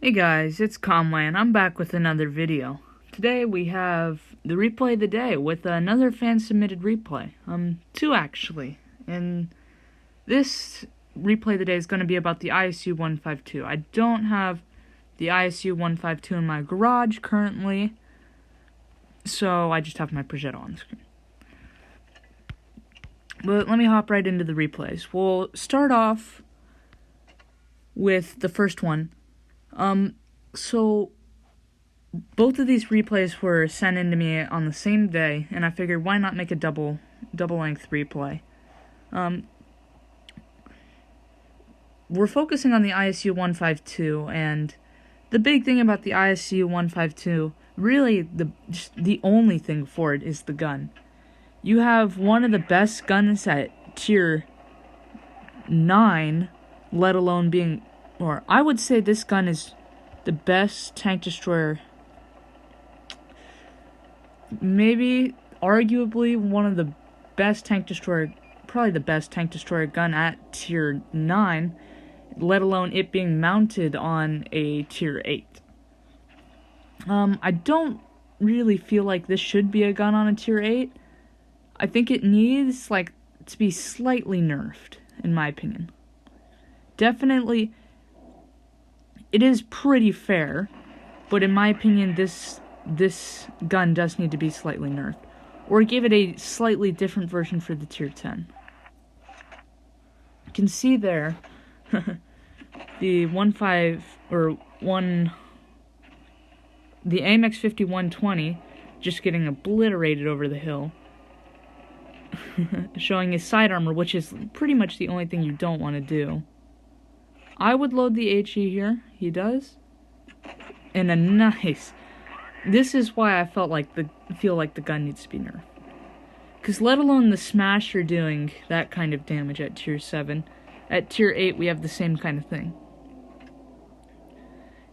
Hey guys, it's Conway and I'm back with another video. Today we have the replay of the day with another fan-submitted replay. Two actually. And this replay of the day is going to be about the ISU-152. I don't have the ISU-152 in my garage currently, so I just have my Fudget on screen. But let me hop right into the replays. We'll start off with the first one. So both of these replays were sent in to me on the same day, and I figured why not make a double length replay. We're focusing on the ISU-152, and the big thing about the ISU-152, really the only thing for it is the gun. You have one of the best guns at tier 9, let alone being, or I would say this gun is the best tank destroyer, maybe arguably one of the best tank destroyer, probably the best tank destroyer gun at tier 9, let alone it being mounted on a tier 8. I don't really feel like this should be a gun on a tier 8. I think it needs, to be slightly nerfed, in my opinion. Definitely, it is pretty fair, but in my opinion, this gun does need to be slightly nerfed. Or give it a slightly different version for the tier 10. You can see there, the the AMX 5120 just getting obliterated over the hill. Showing his side armor, which is pretty much the only thing you don't want to do. I would load the HE here. He does. And a nice. This is why I feel like the gun needs to be nerfed. Because let alone the Smasher doing that kind of damage at tier 7. At tier 8 we have the same kind of thing.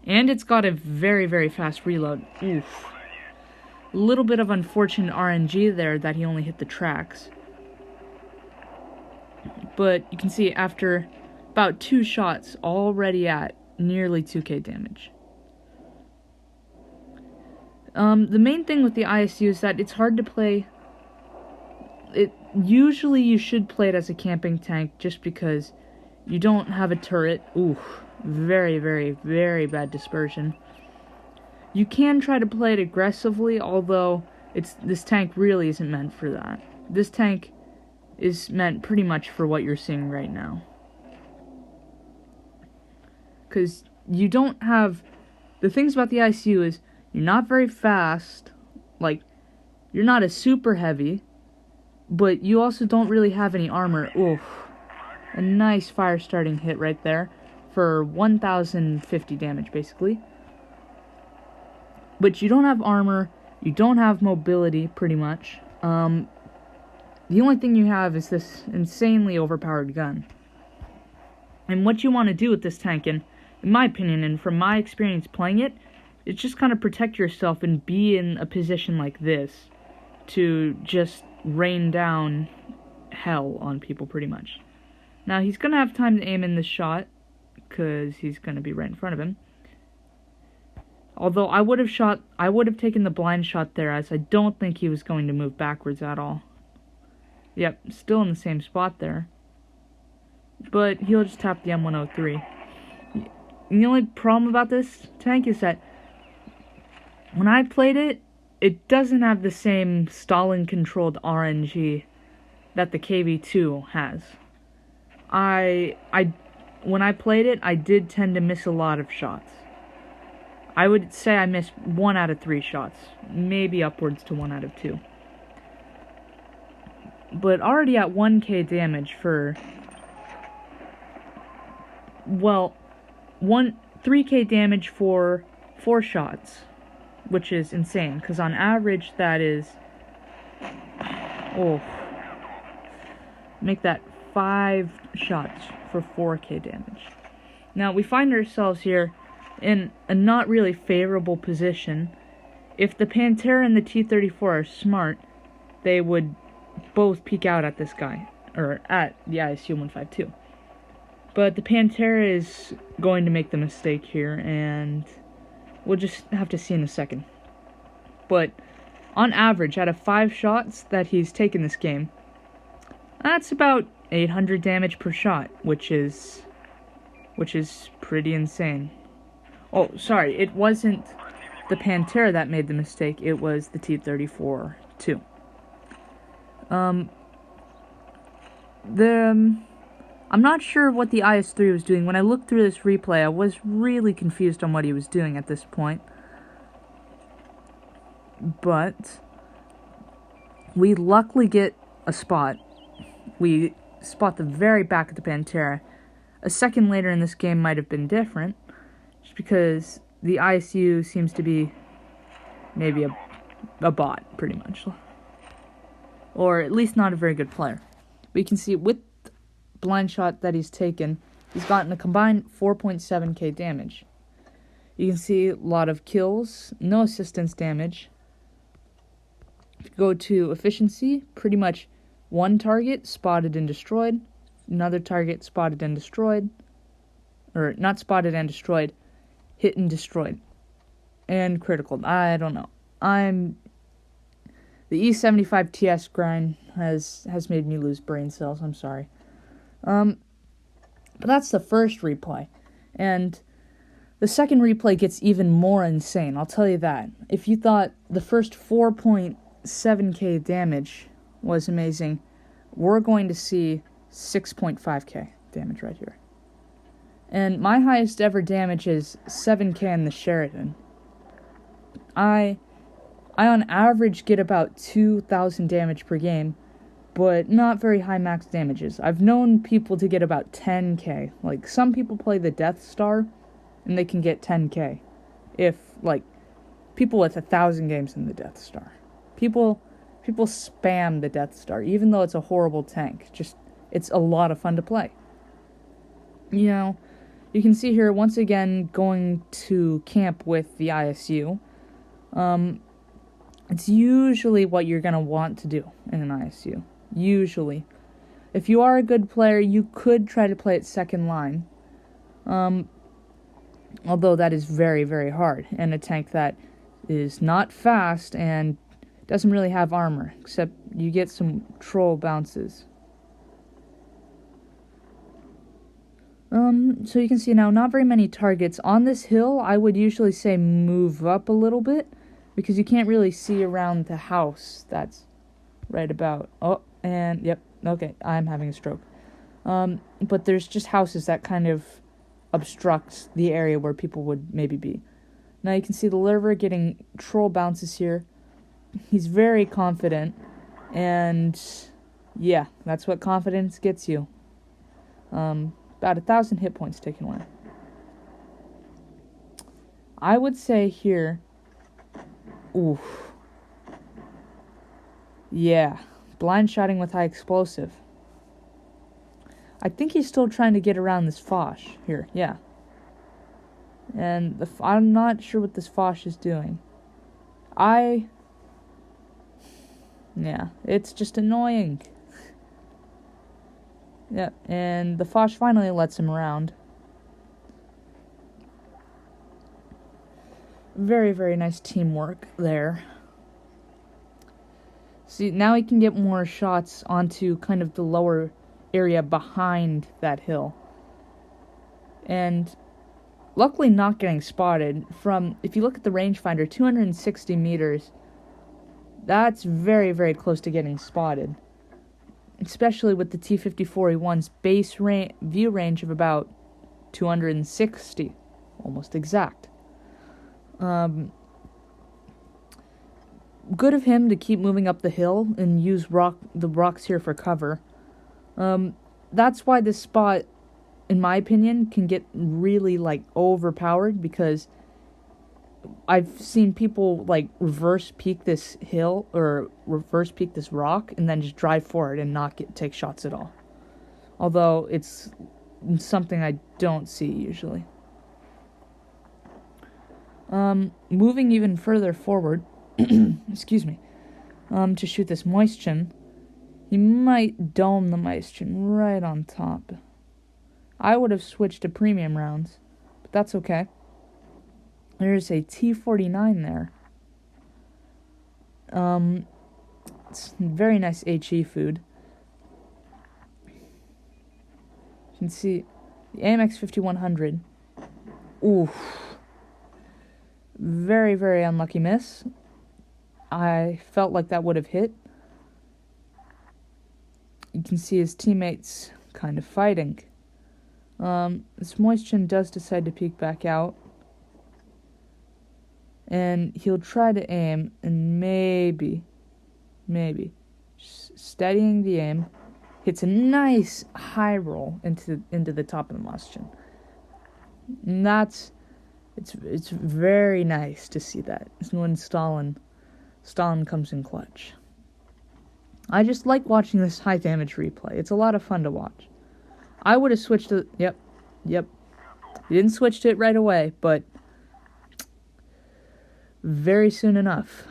And it's got a very, very fast reload. Oof. A little bit of unfortunate RNG there that he only hit the tracks. But you can see after about 2 shots, already at nearly 2k damage. The main thing with the ISU is that it's hard to play. Usually you should play it as a camping tank just because you don't have a turret. Ooh, very, very, very bad dispersion. You can try to play it aggressively, although this tank really isn't meant for that. This tank is meant pretty much for what you're seeing right now. Because you don't have... The things about the ISU is you're not very fast, you're not a super heavy, but you also don't really have any armor. Oof. A nice fire starting hit right there for 1050 damage, basically. But you don't have armor, you don't have mobility, pretty much. The only thing you have is this insanely overpowered gun. And what you want to do with this tank, and in my opinion, and from my experience playing it, is just kind of protect yourself and be in a position like this to just rain down hell on people, pretty much. Now, he's going to have time to aim in this shot, because he's going to be right in front of him. Although I would have taken the blind shot there, as I don't think he was going to move backwards at all. Yep, still in the same spot there. But he'll just tap the M103. And the only problem about this tank is that when I played it, it doesn't have the same Stalin-controlled RNG that the KV-2 has. When I played it, I did tend to miss a lot of shots. I would say I missed 1 out of 3 shots, maybe upwards to 1 out of 2. But already at 1k damage for, well, 3k damage for 4 shots, which is insane, because on average that is, make that 5 shots for 4k damage. Now, we find ourselves here in a not really favorable position. If the Pantera and the T-34 are smart, they would both peek out at this guy, or at the ISU-152. But the Pantera is going to make the mistake here, and we'll just have to see in a second. But on average, out of 5 shots that he's taken this game, that's about 800 damage per shot, which is pretty insane. Oh, sorry, it wasn't the Pantera that made the mistake, it was the T-34-2. I'm not sure what the IS-3 was doing. When I looked through this replay, I was really confused on what he was doing at this point. But we luckily get a spot. We spot the very back of the Pantera. A second later in this game might have been different, just because the ISU seems to be maybe a bot, pretty much. Or at least not a very good player. But you can see with blind shot that he's taken, he's gotten a combined 4.7k damage. You can see a lot of kills, no assistance damage. If you go to efficiency, pretty much one target spotted and destroyed, another target spotted and destroyed, or not spotted and destroyed, hit and destroyed, and critical. I don't know. The E75 TS grind has made me lose brain cells. I'm sorry. But that's the first replay, and the second replay gets even more insane. I'll tell you that. If you thought the first 4.7k damage was amazing, we're going to see 6.5k damage right here. And my highest ever damage is 7k in the Sheridan. I on average get about 2,000 damage per game, but not very high max damages. I've known people to get about 10k. Like, some people play the Death Star, and they can get 10k. If, like, people with 1,000 games in the Death Star. People spam the Death Star, even though it's a horrible tank. It's a lot of fun to play. You know, you can see here, once again, going to camp with the ISU. It's usually what you're going to want to do in an ISU. Usually. If you are a good player, you could try to play it second line. Although that is very, very hard. And a tank that is not fast and doesn't really have armor, except you get some troll bounces. So you can see now, not very many targets. On this hill, I would usually say move up a little bit, because you can't really see around the house that's right about... Oh, and, yep, okay, I'm having a stroke. But there's just houses that kind of obstruct the area where people would maybe be. Now you can see the liver getting troll bounces here. He's very confident, and yeah, that's what confidence gets you. About 1,000 hit points taken away. I would say here, oof, yeah, blind shotting with high explosive. I think he's still trying to get around this Foch here, yeah. And I'm not sure what this Foch is doing. Yeah, it's just annoying. Yeah, and the Foch finally lets him around. Very, very nice teamwork there. See, now he can get more shots onto kind of the lower area behind that hill. And luckily not getting spotted. If you look at the rangefinder, 260 meters, that's very, very close to getting spotted. Especially with the T-54E1's base view range of about 260, almost exact. Good of him to keep moving up the hill and use the rocks here for cover. That's why this spot, in my opinion, can get really, overpowered, because I've seen people, reverse peek this hill, or reverse peek this rock, and then just drive forward and not take shots at all. Although, it's something I don't see usually. Moving even further forward, excuse me, to shoot this Moistchin, he might dome the Moistchin right on top. I would have switched to premium rounds, but that's okay. There's a T-49 there. It's very nice HE food. You can see the AMX 5100. Oof. Very, very unlucky miss. I felt like that would have hit. You can see his teammates kind of fighting. This Moistchin does decide to peek back out. And he'll try to aim, and maybe, steadying the aim, hits a nice high roll into the top of the Moistchin. And it's very nice to see that. It's when Stalin comes in clutch. I just like watching this high damage replay. It's a lot of fun to watch. I would have switched to... Yep. You didn't switch to it right away, but very soon enough.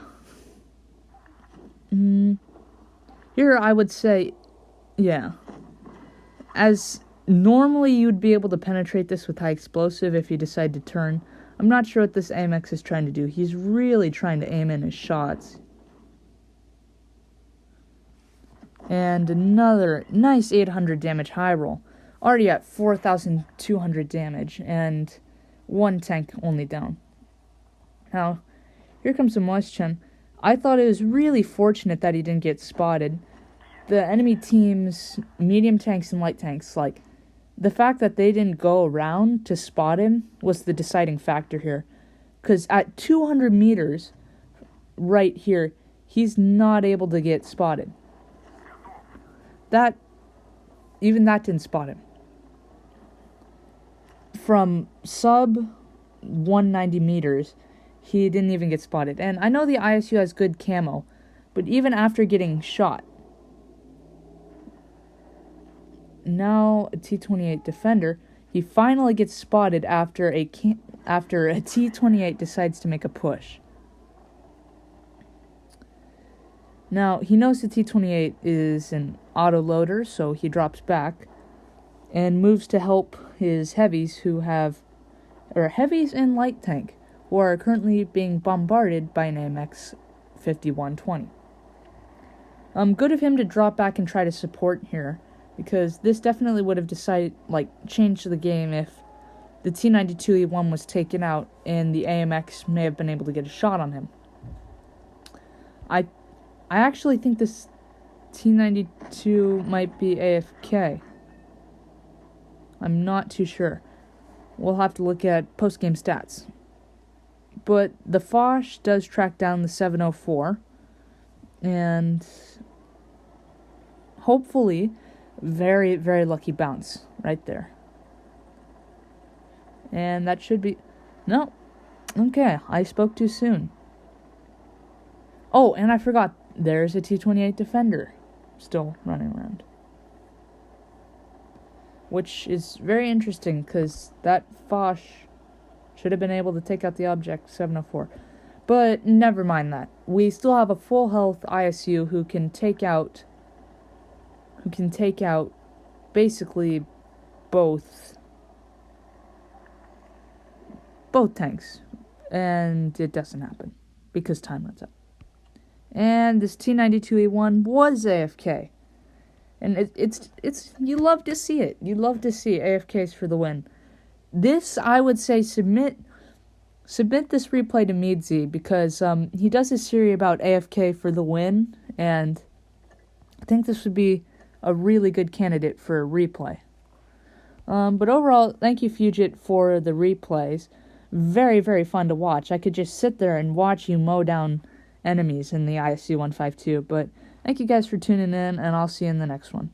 Here I would say, yeah. As normally you'd be able to penetrate this with high explosive if you decide to turn. I'm not sure what this AMX is trying to do. He's really trying to aim in his shots. And another nice 800 damage high roll. Already at 4,200 damage, and one tank only down. Now, here comes the Moistchin. I thought it was really fortunate that he didn't get spotted. The enemy team's medium tanks and light tanks, like, the fact that they didn't go around to spot him was the deciding factor here. Because at 200 meters, right here, he's not able to get spotted. Even that didn't spot him. From sub 190 meters, he didn't even get spotted. And I know the ISU has good camo, but even after getting shot, now a T-28 Defender, he finally gets spotted after a T-28 decides to make a push. Now, he knows the T-28 is an auto-loader, so he drops back and moves to help his heavies heavies and light tank, who are currently being bombarded by an AMX 5120. Good of him to drop back and try to support here, because this definitely would have changed the game if the T-92E1 was taken out and the AMX may have been able to get a shot on him. I actually think this T-92 might be AFK. I'm not too sure. We'll have to look at post-game stats. But the Foch does track down the 704, and hopefully, very, very lucky bounce right there. And that should be... No. Okay, I spoke too soon. Oh, and I forgot. There's a T-28 Defender still running around. Which is very interesting, because that Foch should have been able to take out the Object 704. But never mind that. We still have a full health ISU who can take out basically both tanks. And it doesn't happen, because time runs out. And this T-92E1 was AFK. And it's you love to see it. You love to see AFKs for the win. This, I would say, submit this replay to Meadsy, because he does a series about AFK for the win, and I think this would be a really good candidate for a replay. But overall, thank you, Fudget, for the replays. Very, very fun to watch. I could just sit there and watch you mow down enemies in the ISU-152, but thank you guys for tuning in, and I'll see you in the next one.